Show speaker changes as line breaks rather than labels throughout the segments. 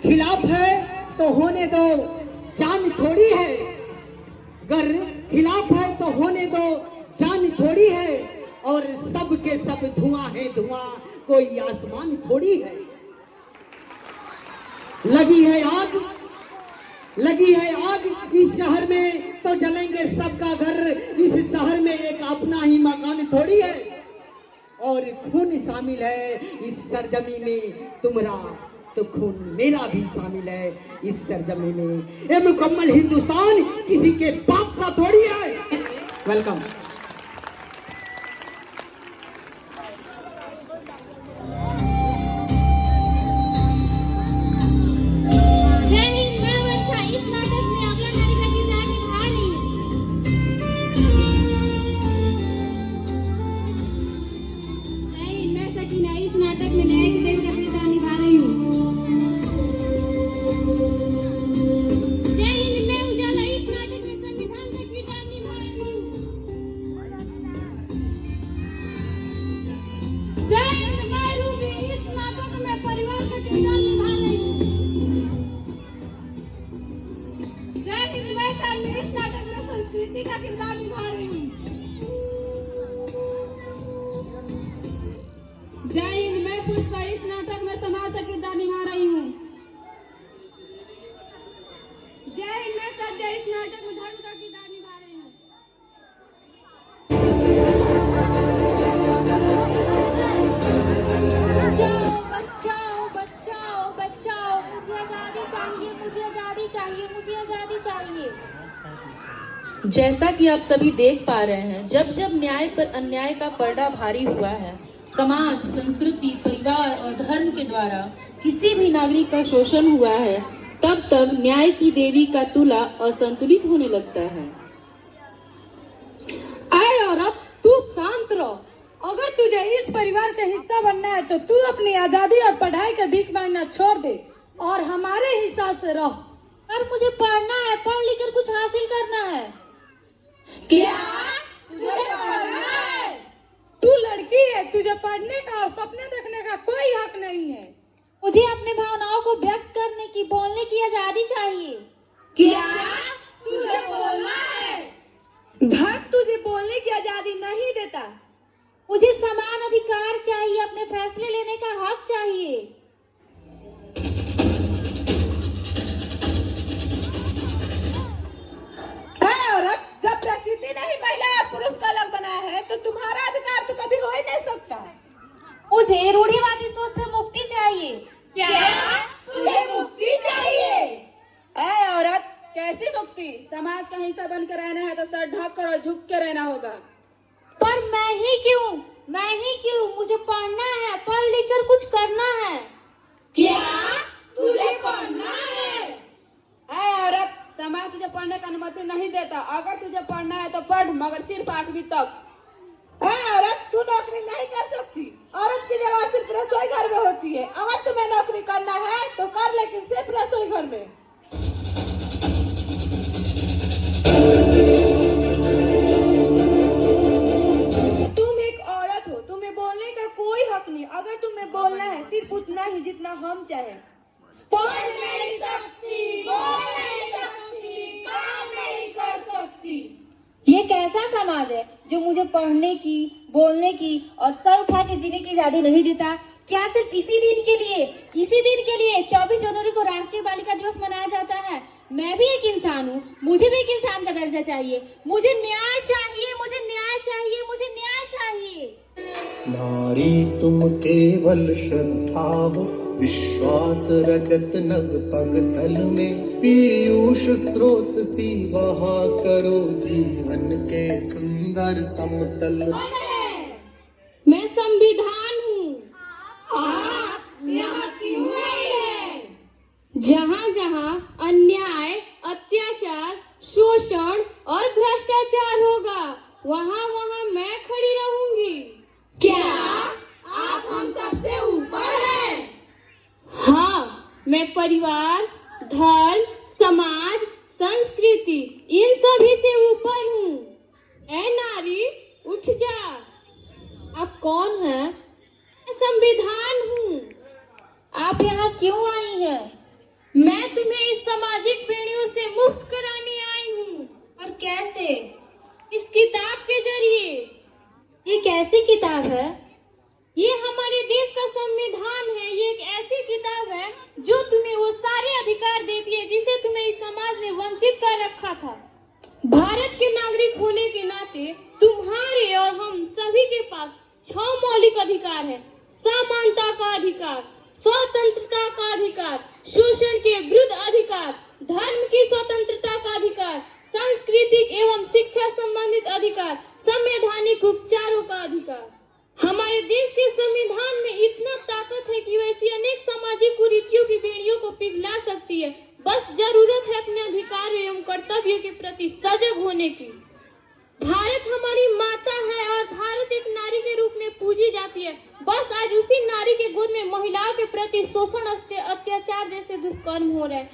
खिलाफ है तो होने दो, जान थोड़ी है। गर खिलाफ है तो होने दो, जान थोड़ी है। और सब के सब धुआं है धुआं, कोई आसमान थोड़ी है। लगी है आग, लगी है आग इस शहर में तो जलेंगे सबका घर। इस शहर में एक अपना ही मकान थोड़ी है। और खून शामिल है इस सरजमी में तुम्हारा, तो खून मेरा भी शामिल है इस सरजमी में। ये मुकम्मल हिंदुस्तान किसी के बाप का थोड़ी है। वेलकम।
इस नाटक में नए किरदार का किरदार निभा रही हूँ। जय हिंद, मैं उजाला इस नाटक में संविधान का किरदार निभा रही हूँ। जय हिंद, मैं रूबी इस नाटक में परिवार का किरदार निभा रही हूँ। जय हिंद, मैं चांदनी इस नाटक में संस्कृति का किरदार निभा रही हूँ। जय हिंद, मैं पुष्पा इस नाटक में समाज का किरदार निभा रही हूँ। जय हिंद, मैं सत्य इस नाटक में धर्म का किरदार निभा रही हूँ। बचाओ बचाओ बचाओ बचाओ, मुझे आजादी चाहिए, मुझे आजादी चाहिए, मुझे आजादी चाहिए।
जैसा कि आप सभी देख पा रहे हैं, जब जब न्याय पर अन्याय का पर्दा भारी हुआ है, समाज, संस्कृति, परिवार और धर्म के द्वारा किसी भी नागरिक का शोषण हुआ है, तब तब न्याय की देवी का तुला असंतुलित होने लगता है।
आए औरत, तू शांत रहो। अगर तुझे इस परिवार का हिस्सा बनना है तो तू अपनी आजादी और पढ़ाई का भीख मांगना छोड़ दे और हमारे हिसाब से रहो।
पर मुझे पढ़ना है, पढ़ लिख कर कुछ हासिल करना है।
क्या तुझे पढ़ना है? तू लड़की है, तुझे पढ़ने का और सपने देखने का कोई हक नहीं है।
मुझे अपने भावनाओं को व्यक्त करने की, बोलने की आजादी चाहिए।
क्या तुझे बोलना है? धर्म तुझे बोलने की आजादी नहीं देता।
मुझे समान अधिकार चाहिए, अपने फैसले लेने का हक चाहिए।
औरत, जब प्रकृति ने ही महिला और पुरुष का अलग बनाया है तो तुम्हारा अधिकार तो कभी हो ही नहीं सकता।
मुझे रूढ़िवादी सोच से मुक्ति चाहिए।
क्या तुझे मुक्ति चाहिए? औरत, कैसी मुक्ति? समाज का हिस्सा बनकर रहना है तो सर ढक कर और झुक के रहना होगा।
पर मैं ही क्यों, मैं ही क्यों? मुझे पढ़ना है, पढ़ लिख कर कुछ करना है।
क्या तुझे पढ़ना है? औरत, समाज तुझे पढ़ने का अनुमति नहीं देता। अगर तुझे पढ़ना है तो पढ़, मगर सिर्फ 8वीं तक। औरत, तू नौकरी नहीं कर सकती। औरत की जगह सिर्फ रसोई घर में होती है। अगर तुम्हें नौकरी करना है तो कर, लेकिन सिर्फ रसोई घर में। तुम एक औरत हो, तुम्हें बोलने का कोई हक नहीं। अगर तुम्हें बोलना है सिर्फ उतना ही जितना हम चाहें। पढ़ नहीं सकती, बोल नहीं सकती, काम नहीं कर सकती।
ये कैसा समाज है जो मुझे पढ़ने की, बोलने की और सर उठा के जीने की आजादी नहीं देता? क्या सिर्फ इसी दिन के लिए 24 जनवरी को राष्ट्रीय बालिका दिवस मनाया जाता है? मैं भी एक इंसान हूँ, मुझे भी एक इंसान का दर्जा चाहिए। मुझे न्याय चाहिए, मुझे न्याय चाहिए, मुझे न्याय चाहिए।
नारी तुम केवल श्रद्धा हो, विश्वास रजत नग पग तल में, पीयूष स्रोत सी बहा करो जीवन के सुंदर समतल।
मैं संविधान हूँ।
आप यहाँ क्यों आई है?
जहाँ जहाँ अन्याय, अत्याचार, शोषण और भ्रष्टाचार होगा, वहाँ वहाँ मैं खड़ी रहूंगी।
क्या आप हम सबसे ऊपर हैं?
हाँ, मैं परिवार, धर्म, समाज, संस्कृति इन सभी से ऊपर हूँ। ऐ नारी, उठ जा। आप कौन हैं? मैं संविधान हूँ। आप यहाँ क्यों आई हैं? मैं तुम्हें इस सामाजिक पीढ़ियों से मुक्त कराने आई हूँ। और कैसे? इस किताब के जरिए। ये कैसी किताब है? ये हमारे देश का संविधान है। ये एक ऐसी किताब है जो तुम्हें वो सारे अधिकार देती है जिसे तुम्हें इस समाज ने वंचित कर रखा था। भारत के नागरिक होने के नाते तुम्हारे और हम सभी के पास 6 मौलिक अधिकार है। समानता का अधिकार, स्वतंत्रता का अधिकार, शोषण के विरुद्ध अधिकार, धर्म की स्वतंत्रता का अधिकार, सांस्कृतिक एवं शिक्षा संबंधित अधिकार, संवैधानिक उपचारों का अधिकार। हमारे देश के संविधान में इतना ताकत है कि वैसी अनेक सामाजिक कुरीतियों की बेड़ियों को पिघला सकती है। बस जरूरत है अपने अधिकार एवं कर्तव्यों के प्रति सजग होने की। भारत हमारी माता है और भारत एक नारी के रूप में पूजी जाती है। बस आज उसी नारी के गोद में महिलाओं के प्रति शोषण, अत्याचार जैसे दुष्कर्म हो रहे हैं।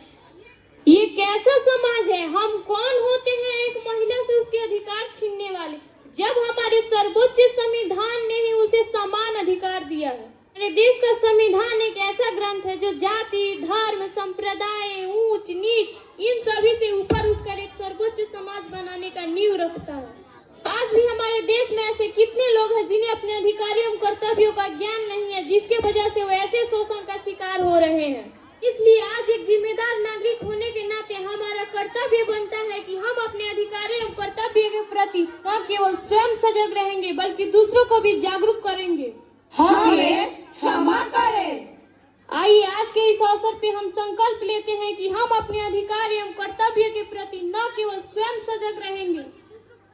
ये कैसा समाज है? हम कौन होते हैं एक महिला से उसके अधिकार छीनने वाले, जब हमारे सर्वोच्च संविधान ने ही उसे समान अधिकार दिया है। हमारे देश का संविधान एक ऐसा ग्रंथ है जो जाति, धर्म, संप्रदाय, ऊंच नीच इन सभी से ऊपर उठकर एक सर्वोच्च समाज बनाने का नींव रखता है। आज भी हमारे देश में ऐसे कितने लोग हैं जिन्हें अपने अधिकारों एवं कर्तव्यों का ज्ञान नहीं है, जिसके वजह से वो ऐसे शोषण का शिकार हो रहे हैं। इसलिए आज एक जिम्मेदार नागरिक होने के नाते हमारा कर्तव्य बनता है कि हम अपने अधिकारों एवं कर्तव्य के प्रति न केवल स्वयं सजग रहेंगे बल्कि दूसरों को भी जागरूक करेंगे।
हमें क्षमा करें।
आइए आज के इस अवसर पे हम संकल्प लेते हैं कि हम अपने अधिकार एवं कर्तव्य के प्रति न केवल स्वयं सजग रहेंगे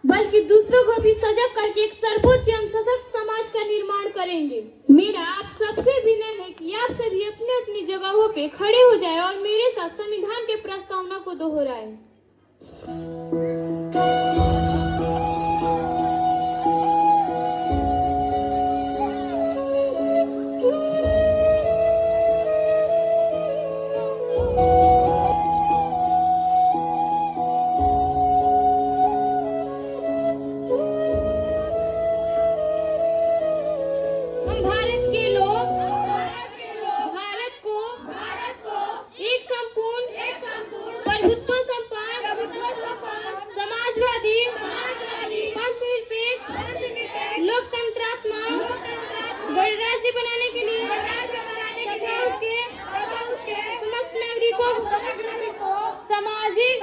बल्कि दूसरों को भी सजग करके एक सर्वोच्च एवं सशक्त समाज का निर्माण करेंगे। मेरा आप सबसे विनय है कि आप सभी अपने अपनी जगहों पे खड़े हो जाएं और मेरे साथ संविधान के प्रस्तावना को दोहराएं। गणराज्य बनाने के लिए तथा उसके समस्त नागरिकों सामाजिक